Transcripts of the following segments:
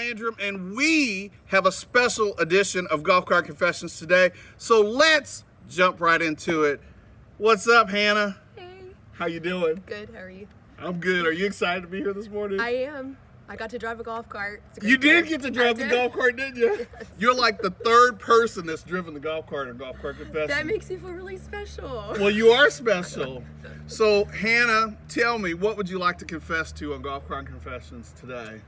Landrum, and we have a special edition of Golf Cart Confessions today. So let's jump right into it. What's up, Hannah? Hey. How you doing? Good, how are you? I'm good. Are you excited to be here this morning? I am. I got to drive a golf cart. You did get to drive the golf cart, didn't you? Yes. You're like the third person that's driven the golf cart in Golf Cart Confessions. That makes me feel really special. Well, you are special. So, Hannah, tell me, what would you like to confess to on Golf Cart Confessions today?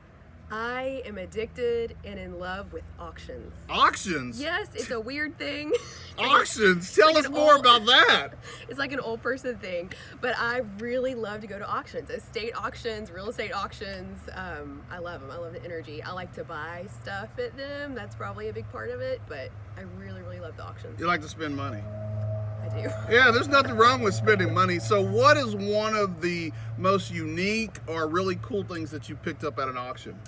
I am addicted and in love with auctions. Auctions? Yes, it's a weird thing. Auctions? Tell us more about that. It's like an old person thing, but I really love to go to auctions, estate auctions, real estate auctions. I love them. I love the energy. I like to buy stuff at them. That's probably a big part of it, but I really, really love the auctions. You like to spend money? I do. Yeah, there's nothing wrong with spending money. So what is one of the most unique or really cool things that you picked up at an auction?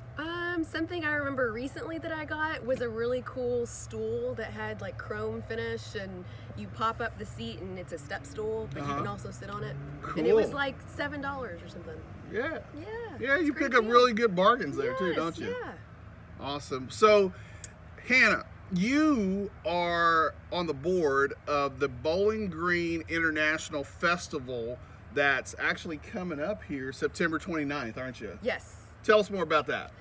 Something I remember recently that I got was a really cool stool that had like chrome finish, and you pop up the seat and it's a step stool, but you can also sit on it. Cool. And it was like $7 or something. Yeah. Yeah. Yeah, you pick deal. up really good bargains there too, Yes, don't you? Yeah. Awesome. So, Hannah, you are on the board of the Bowling Green International Festival that's actually coming up here September 29th, aren't you? Yes. Tell us more about that.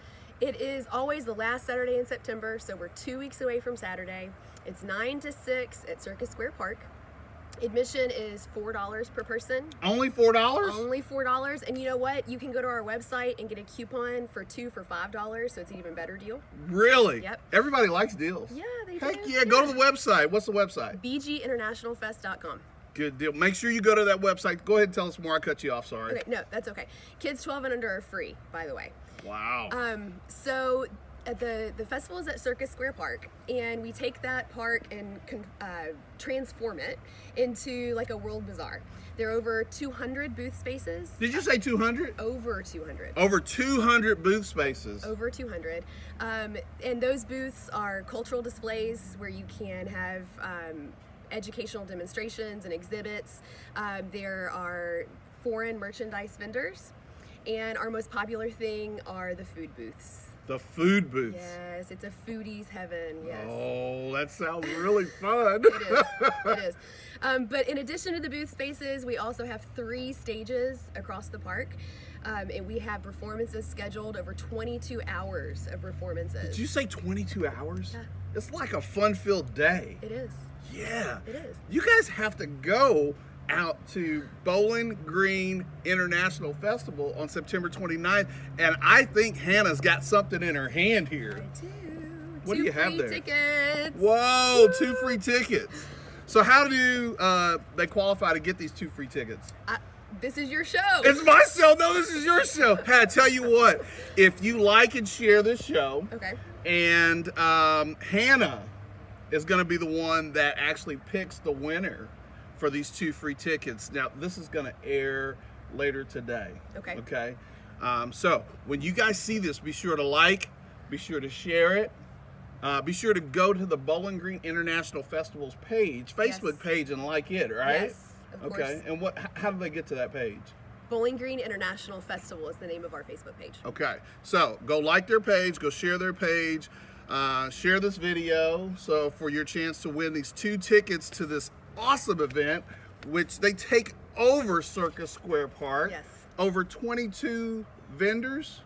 It is always the last Saturday in September, so we're 2 weeks away from Saturday. It's 9 to 6 at Circus Square Park. Admission is $4 per person. Only $4? Only $4, and you know what? You can go to our website and get a coupon for 2 for $5, so it's an even better deal. Really? Yep. Everybody likes deals. Yeah, they do. Heck yeah, go to the website. What's the website? bginternationalfest.com. Good deal. Make sure you go to that website. Go ahead and tell us more. I cut you off, sorry. Okay, no, that's okay. Kids 12 and under are free, by the way. Wow. So at the festival is at Circus Square Park, and we take that park and transform it into like a world bazaar. There are over 200 booth spaces. Did you say 200? Over 200. Over 200 booth spaces. Over 200. And those booths are cultural displays where you can have educational demonstrations and exhibits. There are foreign merchandise vendors. And our most popular thing are the food booths. The food booths. Yes, it's a foodie's heaven, yes. Oh, that sounds really fun. It is. But in addition to the booth spaces, we also have 3 stages across the park. And we have performances scheduled, over 22 hours of performances. Did you say 22 hours? Yeah. It's like a fun-filled day. It is. Yeah. It is. You guys have to go out to Bowling Green International Festival on September 29th, and I think Hannah's got something in her hand here. I do. What do you have there? 2 free tickets. Whoa, 2 free tickets. So how do they qualify to get these 2 free tickets? This is your show. It's my show. No, this is your show. Hey, I tell you what, if you like and share this show, Okay. and Hannah is going to be the one that actually picks the winner for these 2 free tickets. Now, this is going to air later today. Okay. Okay. So when you guys see this, be sure to like, be sure to share it. Be sure to go to the Bowling Green International Festival's page, Facebook Yes. page, and like it, right? Yes, of course. Okay. And how do they get to that page? Bowling Green International Festival is the name of our Facebook page. Okay. So go like their page, go share their page, share this video. So for your chance to win these 2 tickets to this awesome event, which they take over Circus Square Park. Yes. Over 22 vendors.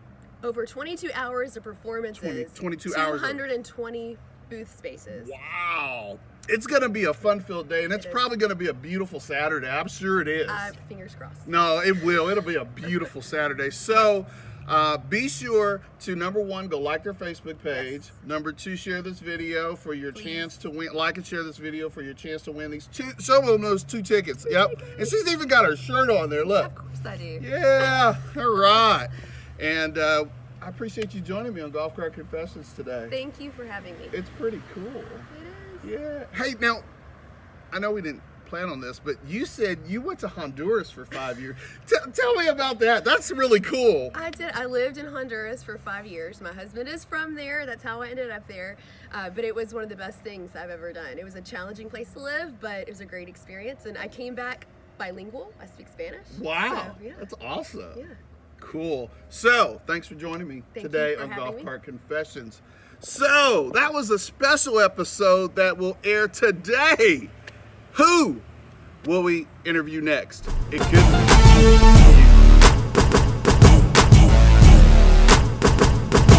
Over 22 hours of performances. 22 hours. 220 booth spaces. Wow. It's going to be a fun-filled day, and it's probably going to be a beautiful Saturday. I'm sure it is. Fingers crossed. No, it will. It'll be a beautiful Saturday. So be sure to, number 1, go like their Facebook page. Yes. Number 2, share this video for your Please. chance to win. Like and share this video for your chance to win these 2. Show them those 2 tickets. Yep. And she's even got her shirt on there. Look. Of course I do. Yeah. All right. And I appreciate you joining me on Golf Cart Confessions today. Thank you for having me. It's pretty cool. It is. Yeah. Hey, now, I know we didn't plan on this, but you said you went to Honduras for 5 years. Tell me about that. That's really cool. I did. I lived in Honduras for 5 years. My husband is from there. That's how I ended up there. But it was one of the best things I've ever done. It was a challenging place to live, but it was a great experience. And I came back bilingual. I speak Spanish. Wow. So, yeah. That's awesome. Yeah. Cool. So, thanks for joining me Thank you today for on having Golf me. Cart Confessions. So, that was a special episode that will air today. Who will we interview next? It could be